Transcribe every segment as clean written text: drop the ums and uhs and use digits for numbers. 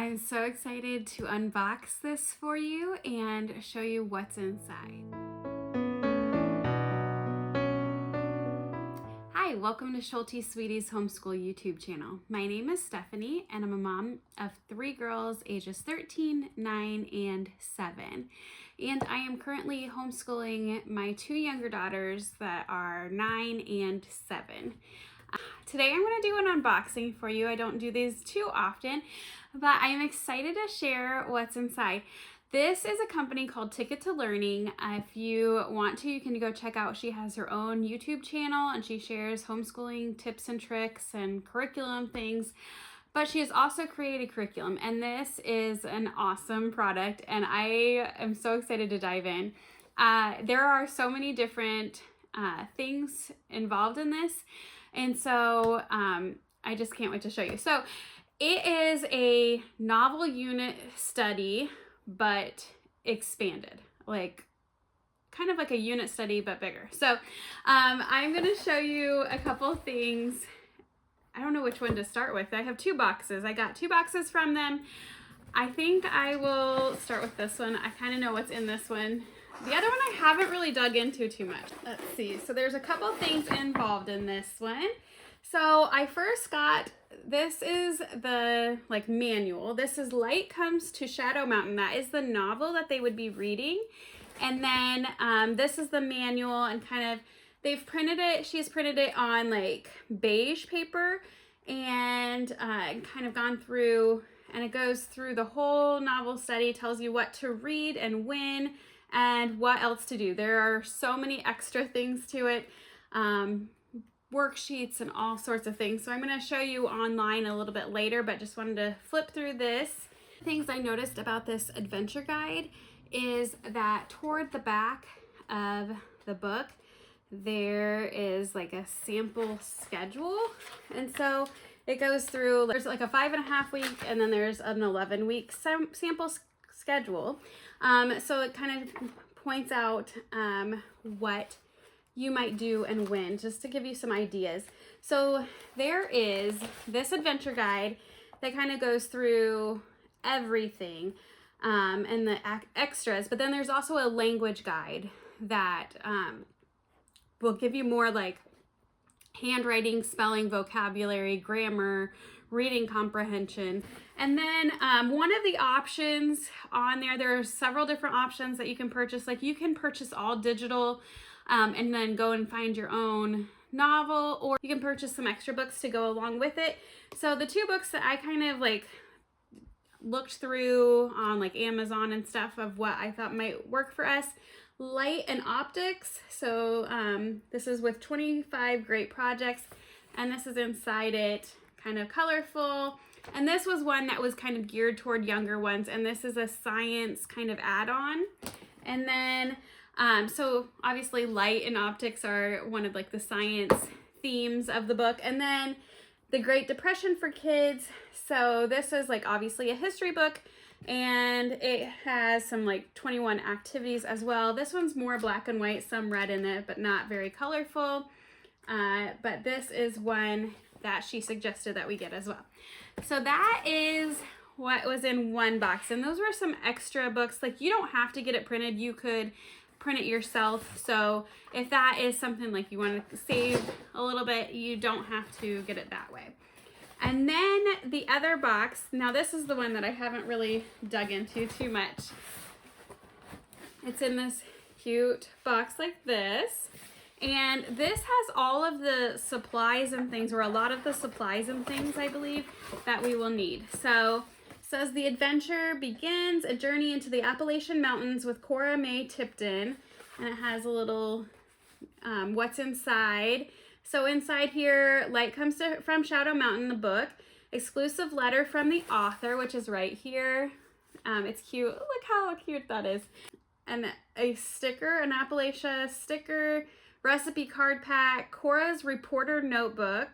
I'm so excited to unbox this for you and show you what's inside. Hi, welcome to Schulte Sweetie's Homeschool YouTube channel. My name is Stephanie and I'm a mom of 3 girls ages 13, 9, and 7. And I am currently homeschooling my 2 younger daughters that are 9 and 7. Today I'm going to do an unboxing for you. I don't do these too often, but I am excited to share what's inside. This is a company called Ticket to Learning. If you want to, you can go check out. She has her own YouTube channel and she shares homeschooling tips and tricks and curriculum things. But she has also created curriculum, and this is an awesome product, and I am so excited to dive in. There are so many different things involved in this, and so I just can't wait to show you. So it is a novel unit study, but expanded, like kind of like a unit study, but bigger. So I'm going to show you a couple things. I don't know which one to start with. I have 2 boxes. I got 2 boxes from them. I think I will start with this one. I kind of know what's in this one. The other one I haven't really dug into too much. Let's see. So there's a couple things involved in this one. So I first got, this is the manual. This is Light Comes to Shadow Mountain. That is the novel that they would be reading. And then this is the manual, and kind of, they've printed it, she's printed it on like beige paper and kind of gone through, and it goes through the whole novel study, tells you what to read and when and what else to do. There are so many extra things to it, worksheets and all sorts of things. So I'm going to show you online a little bit later, but just wanted to flip through this. Things I noticed about this adventure guide is that toward the back of the book, there is like a sample schedule. And so it goes through, there's like a 5.5 week, and then there's an 11-week sample schedule. So it kind of points out what you might do and when, just to give you some ideas. So there is this adventure guide that kind of goes through everything and the extras, but then there's also a language guide that will give you more like handwriting, spelling, vocabulary, grammar, reading comprehension. And then one of the options on there are several different options that you can purchase. Like you can purchase all digital and then go and find your own novel, or you can purchase some extra books to go along with it. So the 2 books that I kind of like looked through on like Amazon and stuff of what I thought might work for us: Light and Optics. So this is with 25 great projects, and this is inside it, kind of colorful. And this was one that was kind of geared toward younger ones, and this is a science kind of add-on. And then so obviously Light and Optics are one of like the science themes of the book. And then the Great Depression for kids. So this is like obviously a history book, and it has some like 21 activities as well. This one's more black and white, some red in it, but not very colorful. But this is one that she suggested that we get as well. So that is what was in one box. And those were some extra books. Like you don't have to get it printed. You could print it yourself. So if that is something like you want to save a little bit, you don't have to get it that way. And then the other box, now this is the one that I haven't really dug into too much. It's in this cute box like this. And this has all of the supplies and things, or a lot of the supplies and things, I believe, that we will need. So it says the adventure begins a journey into the Appalachian Mountains with Cora Mae Tipton. And it has a little what's inside. So inside here, Light Comes from Shadow Mountain, the book. Exclusive letter from the author, which is right here. It's cute. Look how cute that is. And a sticker, an Appalachia sticker, recipe card pack, Cora's reporter notebook,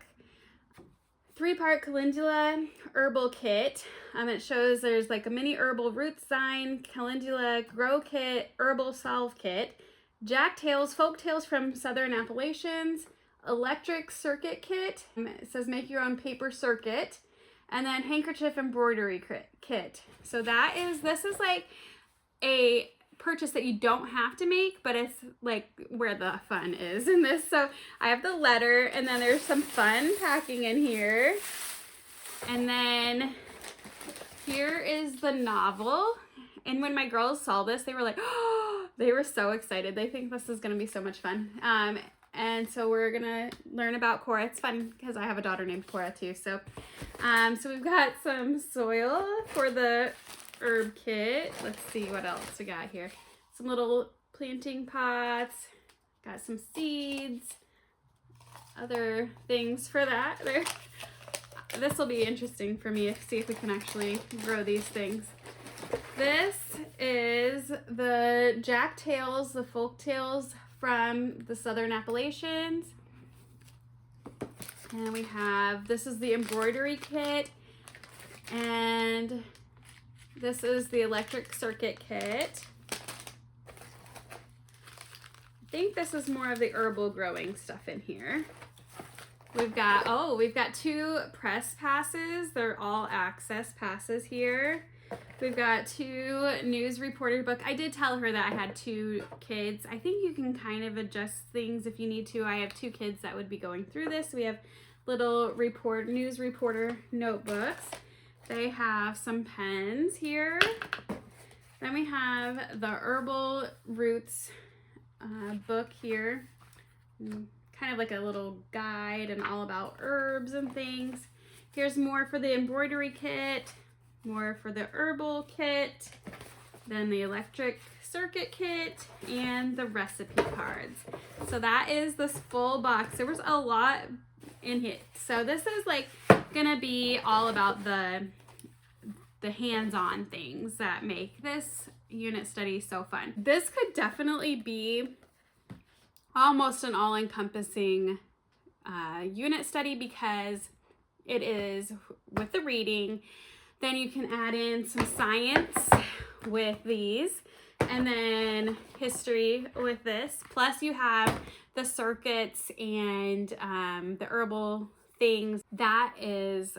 3-part calendula herbal kit. It shows there's like a mini herbal root sign, calendula grow kit, herbal salve kit, Jack Tales, folk tales from Southern Appalachians, electric circuit kit. It says make your own paper circuit. And then handkerchief embroidery kit. So this is like a purchase that you don't have to make, but it's like where the fun is in this. So I have the letter, and then there's some fun packing in here. And then here is the novel. And when my girls saw this, they were like, oh, they were so excited. They think this is going to be so much fun. And so we're going to learn about Cora. It's fun because I have a daughter named Cora too. So, so we've got some soil for the herb kit. Let's see what else we got here. Some little planting pots. Got some seeds. Other things for that. This will be interesting for me to see if we can actually grow these things. This is the Jack Tales, the folk tales from the Southern Appalachians. And we have, this is the embroidery kit. And this is the electric circuit kit. I think this is more of the herbal growing stuff in here. We've got 2 press passes. They're all access passes here. We've got 2 news reporter book. I did tell her that I had 2 kids. I think you can kind of adjust things if you need to. I have 2 kids that would be going through this. We have little news reporter notebooks. They have some pens here. Then we have the Herbal Roots book here. Kind of like a little guide and all about herbs and things. Here's more for the embroidery kit, more for the herbal kit, then the electric circuit kit, and the recipe cards. So that is this full box. There was a lot in here. So this is like gonna be all about the hands-on things that make this unit study so fun. This could definitely be almost an all-encompassing unit study because it is with the reading. Then you can add in some science with these, and then history with this. Plus you have the circuits and the herbal things. That is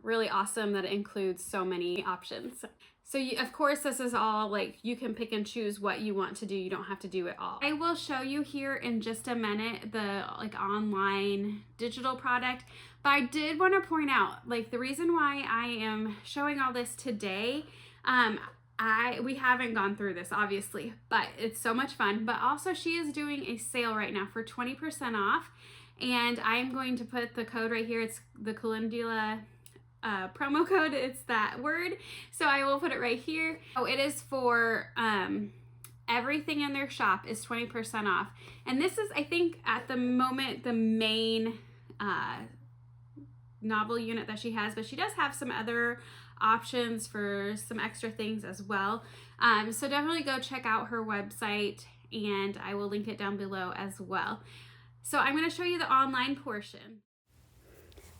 really awesome that it includes so many options. So of course, this is all like you can pick and choose what you want to do. You don't have to do it all. I will show you here in just a minute the like online digital product, but I did want to point out like the reason why I am showing all this today. We haven't gone through this obviously, but it's so much fun. But also she is doing a sale right now for 20% off, and I'm going to put the code right here. It's the Calendula promo code. It's that word, so I will put it right here. Oh, it is for everything in their shop is 20% off, and this is, I think at the moment, the main novel unit that she has, but she does have some other options for some extra things as well. So definitely go check out her website, and I will link it down below as well. So I'm going to show you the online portion.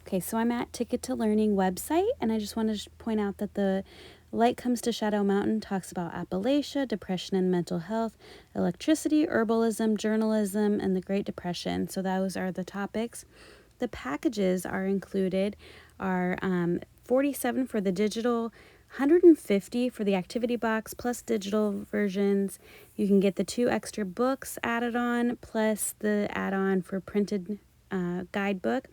Okay, so I'm at Ticket to Learning website, and I just want to point out that the Light Comes to Shadow Mountain talks about Appalachia, depression and mental health, electricity, herbalism, journalism, and the Great Depression. So those are the topics. The packages are included are $47 for the digital, $150 for the activity box plus digital versions. You can get the 2 extra books added on plus the add-on for printed guidebook.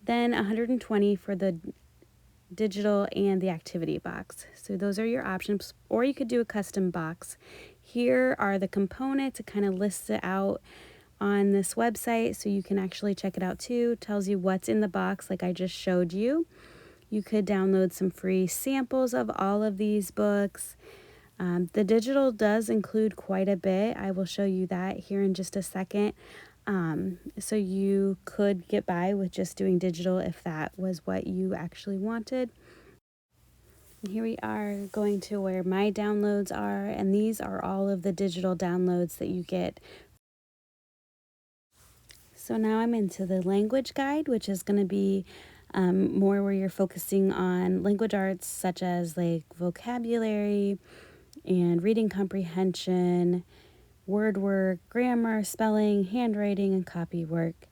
Then $120 for the digital and the activity box. So those are your options, or you could do a custom box. Here are the components. It kind of lists it out on this website, so you can actually check it out too. It tells you what's in the box like I just showed you. You could download some free samples of all of these books. The digital does include quite a bit. I will show you that here in just a second. So you could get by with just doing digital if that was what you actually wanted. And here we are going to where my downloads are, and these are all of the digital downloads that you get. So now I'm into the language guide, which is going to be more where you're focusing on language arts such as like vocabulary and reading comprehension, word work, grammar, spelling, handwriting, and copy work.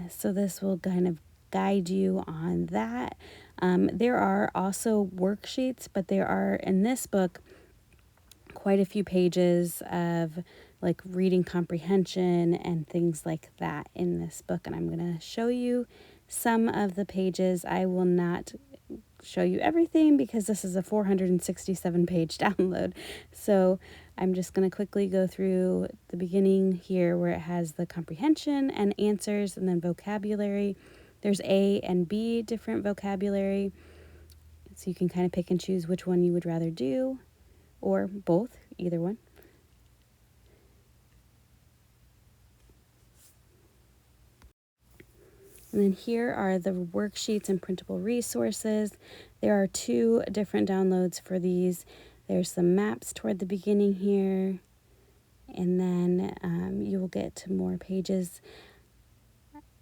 So this will kind of guide you on that. There are also worksheets, but there are in this book quite a few pages of like reading comprehension and things like that in this book, and I'm going to show you some of the pages. I will not show you everything because this is a 467 page download, so I'm just going to quickly go through the beginning here where it has the comprehension and answers and then vocabulary. There's A and B different vocabulary, so you can kind of pick and choose which one you would rather do, or both, either one. And then here are the worksheets and printable resources. There are 2 different downloads for these. There's some maps toward the beginning here, and then you will get to more pages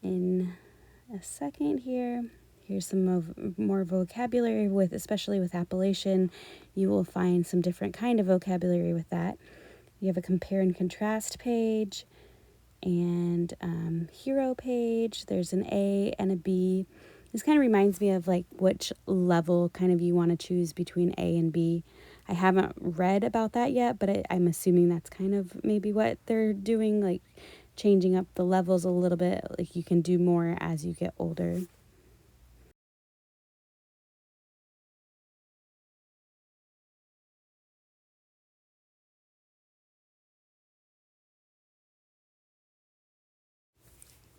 in a second here. Here's some more vocabulary with, especially with Appalachian. You will find some different kind of vocabulary with that. You have a compare and contrast page and hero page. There's an A and a B. This kind of reminds me of like which level kind of you want to choose between A and B. I haven't read about that yet, but I'm assuming that's kind of maybe what they're doing, like changing up the levels a little bit. Like you can do more as you get older.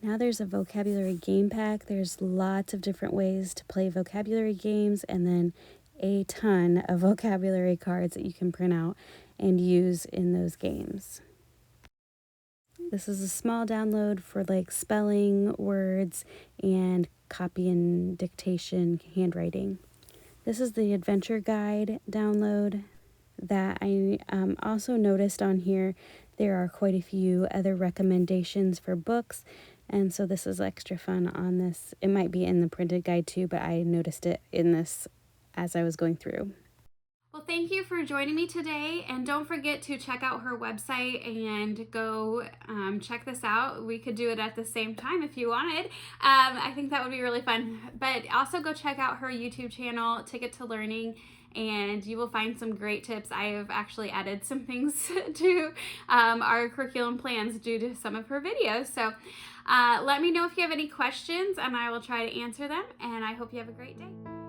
Now there's a vocabulary game pack. There's lots of different ways to play vocabulary games, and then a ton of vocabulary cards that you can print out and use in those games. This is a small download for like spelling, words, and copy and dictation, handwriting. This is the adventure guide download that I also noticed on here. There are quite a few other recommendations for books, and so this is extra fun on this. It might be in the printed guide too, but I noticed it in this as I was going through. Well, thank you for joining me today, and don't forget to check out her website and go check this out. We could do it at the same time if you wanted. I think that would be really fun. But also go check out her YouTube channel, Ticket to Learning, and you will find some great tips. I have actually added some things to our curriculum plans due to some of her videos. So let me know if you have any questions, and I will try to answer them, and I hope you have a great day.